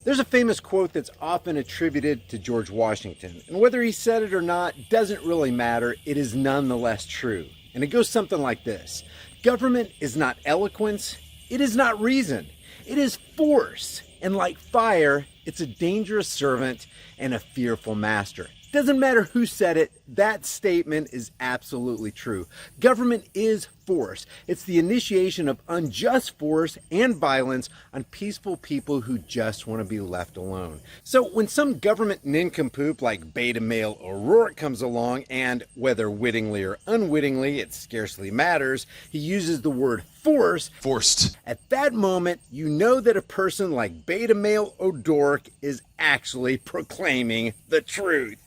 There's a famous quote that's often attributed to George Washington, and whether he said it or not doesn't really matter, it is nonetheless true. And it goes something like this: government is not eloquence, it is not reason, it is force. And like fire, it's a dangerous servant and a fearful master. Doesn't matter who said it, that statement is absolutely true. Government is force. It's the initiation of unjust force and violence on peaceful people who just want to be left alone. So when some government nincompoop like Beta Male O'Rourke comes along and, whether wittingly or unwittingly, it scarcely matters, he uses the word forced. At that moment, you know that a person like Beta Male O'Rourke is actually proclaiming the truth.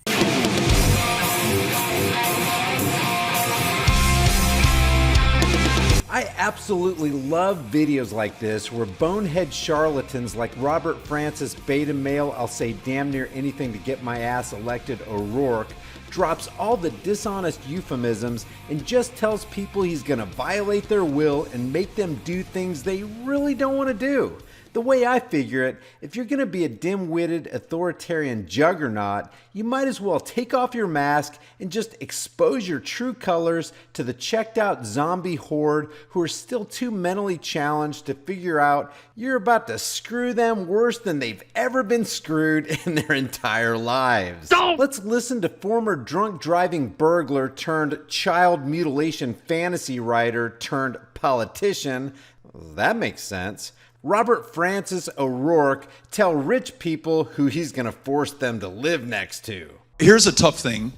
I absolutely love videos like this where bonehead charlatans like Robert Francis Beta Male, I'll say damn near anything to get my ass elected O'Rourke, drops all the dishonest euphemisms and just tells people he's gonna violate their will and make them do things they really don't want to do. The way I figure it, if you're going to be a dim-witted authoritarian juggernaut, you might as well take off your mask and just expose your true colors to the checked-out zombie horde who are still too mentally challenged to figure out you're about to screw them worse than they've ever been screwed in their entire lives. Let's listen to former drunk driving burglar turned child mutilation fantasy writer turned politician, that makes sense, Robert Francis O'Rourke tell rich people who he's going to force them to live next to. Here's a tough thing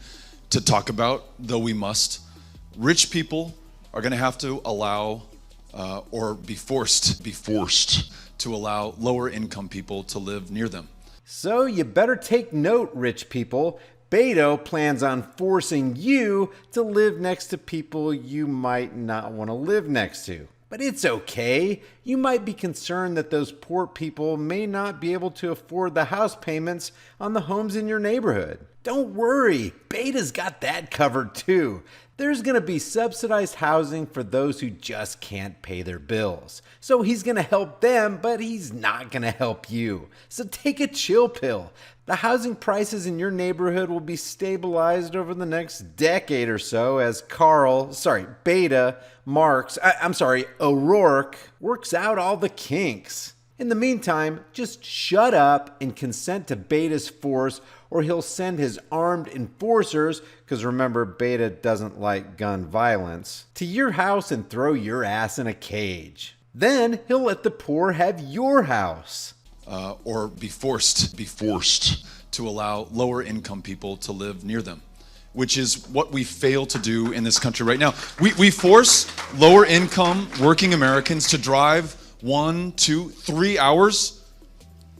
to talk about, though we must. Rich people are going to have to allow or be forced to allow lower income people to live near them. So you better take note, rich people. Beto plans on forcing you to live next to people you might not want to live next to. But it's okay. You might be concerned that those poor people may not be able to afford the house payments on the homes in your neighborhood. Don't worry, Beta's got that covered too. There's going to be subsidized housing for those who just can't pay their bills. So he's going to help them, but he's not going to help you. So take a chill pill. The housing prices in your neighborhood will be stabilized over the next decade or so as O'Rourke works out all the kinks. In the meantime, just shut up and consent to Beta's force, or he'll send his armed enforcers, because remember, Beta doesn't like gun violence, to your house and throw your ass in a cage. Then he'll let the poor have your house. Or be forced to allow lower income people to live near them, which is what we fail to do in this country right now. We force lower income working Americans to drive 1, 2, 3 hours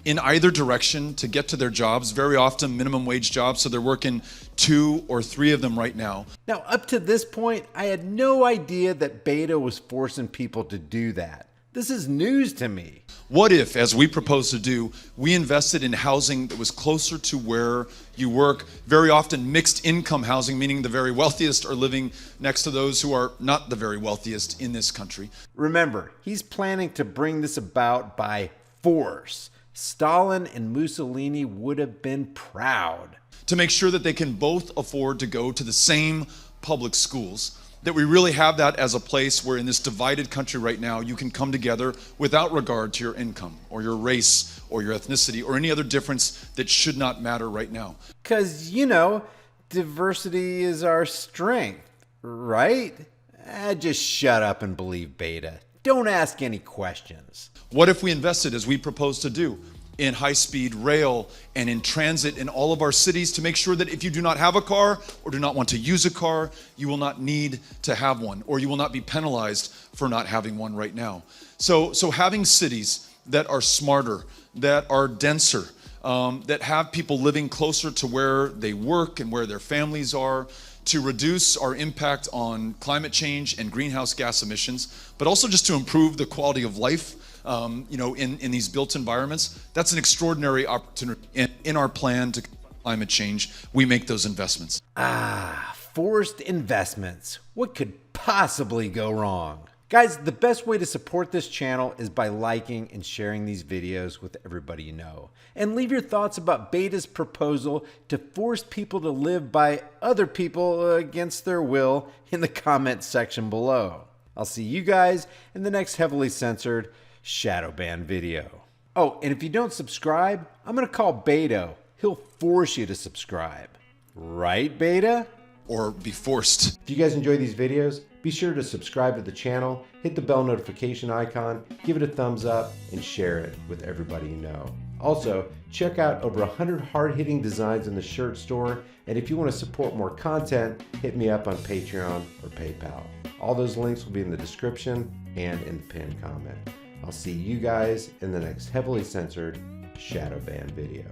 in either direction to get to their jobs, very often minimum wage jobs, so they're working 2 or 3 of them right now. Now, up to this point, I had no idea that Beta was forcing people to do that. This is news to me. What if, as we propose to do, we invested in housing that was closer to where you work, very often mixed income housing, meaning the very wealthiest are living next to those who are not the very wealthiest in this country. Remember, he's planning to bring this about by force. Stalin and Mussolini would have been proud. To make sure that they can both afford to go to the same public schools, that we really have that as a place where in this divided country right now, you can come together without regard to your income or your race or your ethnicity or any other difference that should not matter right now. Because, diversity is our strength, right? Just shut up and believe Beta. Don't ask any questions. What if we invested, as we propose to do, in high-speed rail and in transit in all of our cities to make sure that if you do not have a car or do not want to use a car, you will not need to have one, or you will not be penalized for not having one right now. So having cities that are smarter, that are denser, that have people living closer to where they work and where their families are, to reduce our impact on climate change and greenhouse gas emissions, but also just to improve the quality of life in these built environments. That's an extraordinary opportunity. In our plan to climate change, we make those investments. Forced investments. What could possibly go wrong? Guys, the best way to support this channel is by liking and sharing these videos with everybody you know. And leave your thoughts about Beta's proposal to force people to live by other people against their will in the comment section below. I'll see you guys in the next heavily censored shadow ban video. Oh, and if you don't subscribe, I'm gonna call Beto. He'll force you to subscribe. Right, Beta? Or be forced. If you guys enjoy these videos, be sure to subscribe to the channel, hit the bell notification icon, give it a thumbs up, and share it with everybody you know. Also, check out over 100 hard-hitting designs in the shirt store, and if you want to support more content, hit me up on Patreon or PayPal. All those links will be in the description and in the pinned comment. I'll see you guys in the next heavily censored shadow ban video.